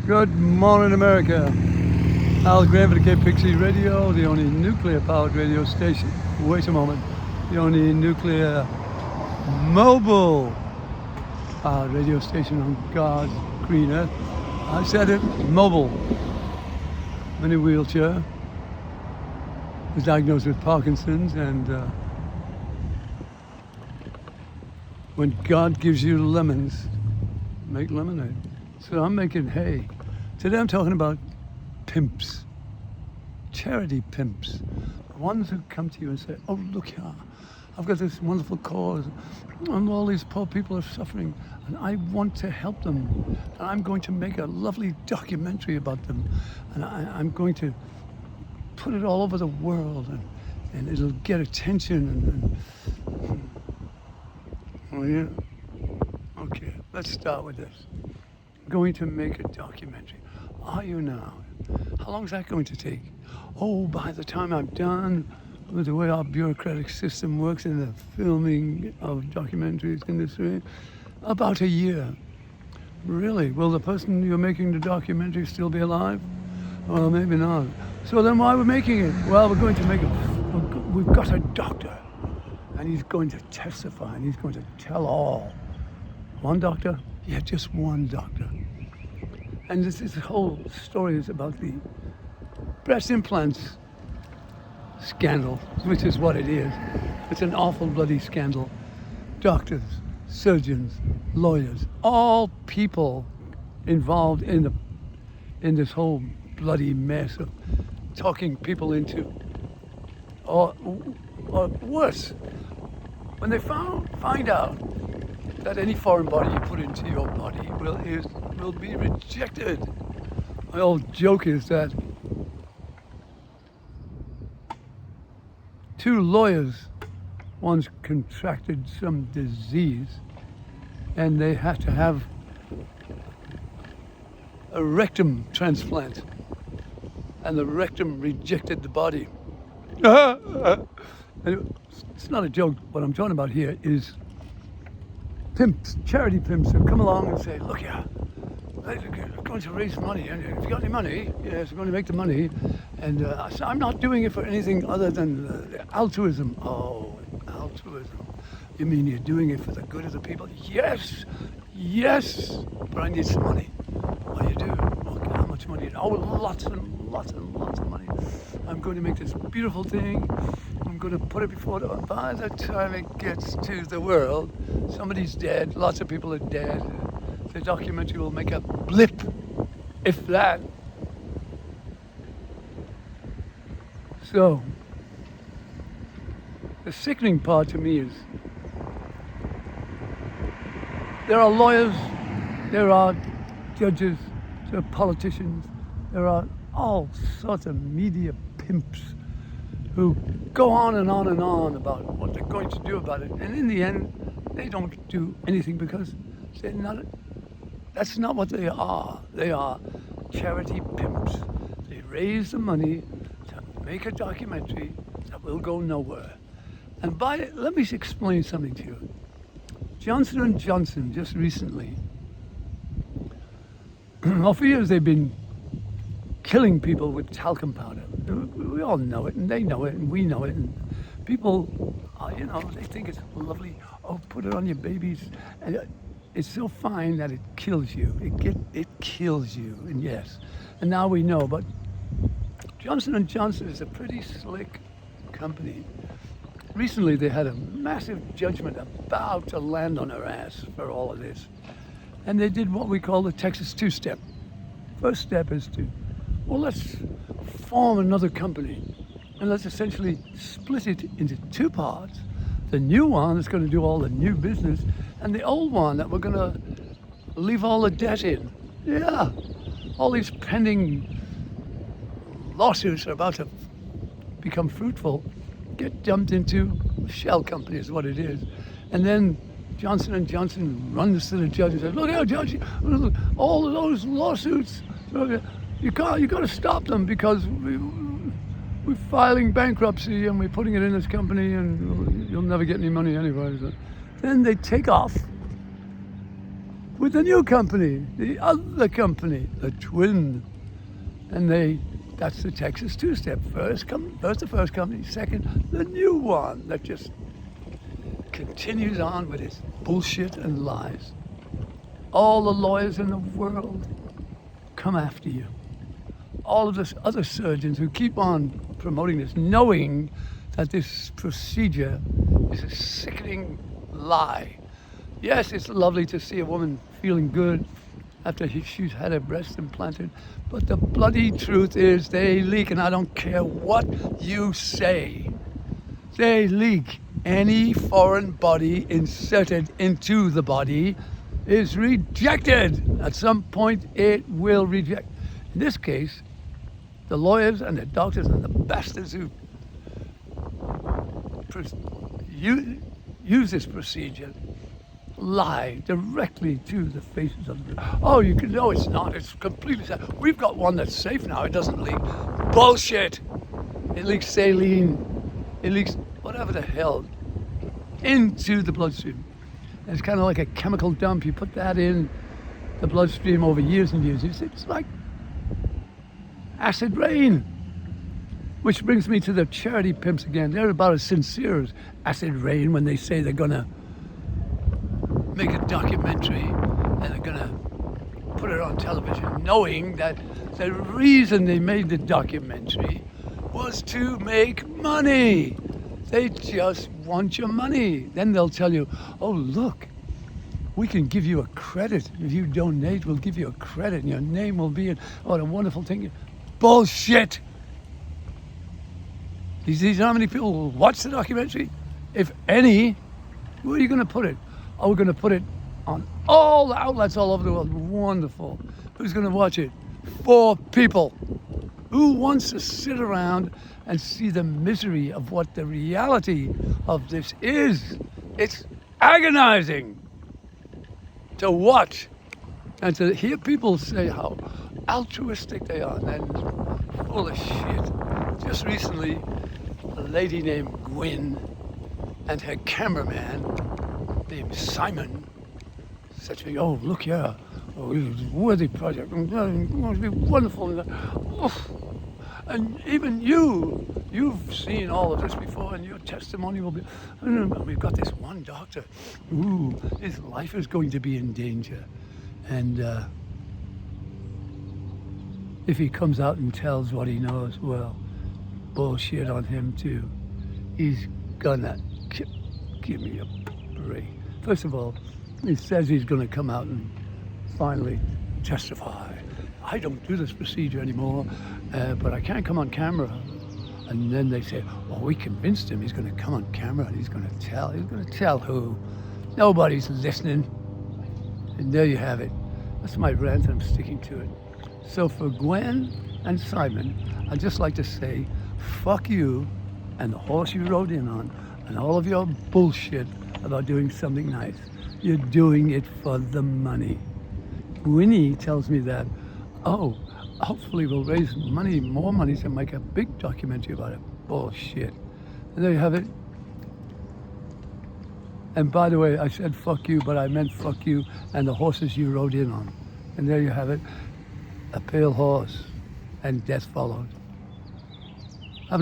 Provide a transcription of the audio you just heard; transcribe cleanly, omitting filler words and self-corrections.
Good morning, America. Al Graham for the K-Pixie Radio, the only nuclear-powered radio station. Wait a moment. The only nuclear mobile powered radio station on God's green earth. I said it, mobile. I'm in a wheelchair. Was diagnosed with Parkinson's, and when God gives you lemons, make lemonade. So I'm making hay. Today I'm talking about pimps, charity pimps, the ones who come to you and say, oh, look here, I've got this wonderful cause, and all these poor people are suffering, and I want to help them, and I'm going to make a lovely documentary about them, and I'm going to put it all over the world, and it'll get attention, oh yeah? Okay, let's start with this. Going to make a documentary. Are you now? How long is that going to take? Oh, by the time I'm done with the way our bureaucratic system works in the filming of documentaries industry, about a year. Really? Will the person you're making the documentary still be alive? Well, maybe not. So then why are we making it? Well, we're going to make it. We've got a doctor, and he's going to testify, and he's going to tell all. One doctor? Yeah, just one doctor. And this whole story is about the breast implants scandal, which is what it is. It's an awful bloody scandal. Doctors, surgeons, lawyers, all people involved in this whole bloody mess of talking people into, or worse, when they find out that any foreign body you put into your body will be rejected. My old joke is that two lawyers once contracted some disease, and they had to have a rectum transplant, and the rectum rejected the body. It's not a joke. What I'm talking about here is pimps, charity pimps who come along and say, look here, we're going to raise money, and if you got any money, yes, we're going to make the money, and so I'm not doing it for anything other than altruism. Oh, altruism. You mean you're doing it for the good of the people? Yes, but I need some money. What do you do? Okay, how much money? Oh, lots and lots of money. I'm going to make this beautiful thing. I'm going to put it before by the time it gets to the world, somebody's dead, lots of people are dead. The documentary will make a blip, if that. So, the sickening part to me is there are lawyers, there are judges, there are politicians, there are all sorts of media pimps who go on and on and on about what they're going to do about it. And in the end, they don't do anything because that's not what they are. They are charity pimps. They raise the money to make a documentary that will go nowhere. And let me explain something to you. Johnson & Johnson just recently, well, for years they've been killing people with talcum powder. We all know it, and they know it, and we know it. And people, they think it's lovely. Oh, put it on your babies. And it's so fine that it kills you. It kills you, and yes. And now we know, but Johnson & Johnson is a pretty slick company. Recently, they had a massive judgment about to land on their ass for all of this. And they did what we call the Texas two-step. First step is let's form another company, and let's essentially split it into two parts. The new one is going to do all the new business, and the old one that we're going to leave all the debt in. Yeah, all these pending lawsuits are about to become fruitful, get dumped into a shell company is what it is. And then Johnson & Johnson runs to the judge and says, look here, Judge, all of those lawsuits, you got to stop them because we're filing bankruptcy and we're putting it in this company and you'll never get any money anyway. So then they take off with the new company, the other company, the twin. And that's the Texas two-step. First the first company, second, the new one that just continues on with its bullshit and lies. All the lawyers in the world come after you. All of the other surgeons who keep on promoting this, knowing that this procedure is a sickening lie. Yes, it's lovely to see a woman feeling good after she's had her breast implanted, but the bloody truth is they leak, and I don't care what you say. They leak. Any foreign body inserted into the body is rejected. At some point, it will reject. In this case, the lawyers and the doctors and the bastards who use this procedure lie directly to the faces of the... Oh, you can... No, it's not. It's completely safe. We've got one that's safe now. It doesn't leak. Bullshit. It leaks saline. It leaks whatever the hell into the bloodstream. And it's kind of like a chemical dump. You put that in the bloodstream over years and years. It's like acid rain. Which brings me to the charity pimps again. They're about as sincere as acid rain when they say they're going to make a documentary and they're going to put it on television, knowing that the reason they made the documentary was to make money. They just want your money. Then they'll tell you, oh, look, we can give you a credit. If you donate, we'll give you a credit and your name will be in. What a wonderful thing. Bullshit. You see how many people will watch the documentary? If any, where are you going to put it? Oh, we're going to put it on all the outlets all over the world. Wonderful. Who's going to watch it? 4 people. Who wants to sit around and see the misery of what the reality of this is? It's agonizing to watch and to hear people say how altruistic they are and full of shit. Just recently, a lady named Gwen and her cameraman named Simon said to me, oh, look here, oh, it's a worthy project, it's going to be wonderful. And even you've seen all of this before, and your testimony will be, we've got this one doctor, his life is going to be in danger. And if he comes out and tells what he knows, well, bullshit on him too. He's gonna give me a break. First of all, he says he's gonna come out and finally testify. I don't do this procedure anymore, but I can't come on camera. And then they say, well, we convinced him he's gonna come on camera and he's gonna tell. He's gonna tell who? Nobody's listening. And there you have it. That's my rant, and I'm sticking to it. So for Gwen and Simon, I'd just like to say, fuck you and the horse you rode in on and all of your bullshit about doing something nice. You're doing it for the money. Winnie tells me that, oh, hopefully we'll raise money, more money, to make a big documentary about it. Bullshit. And there you have it. And by the way, I said fuck you, but I meant fuck you and the horses you rode in on. And there you have it. A pale horse, and death followed.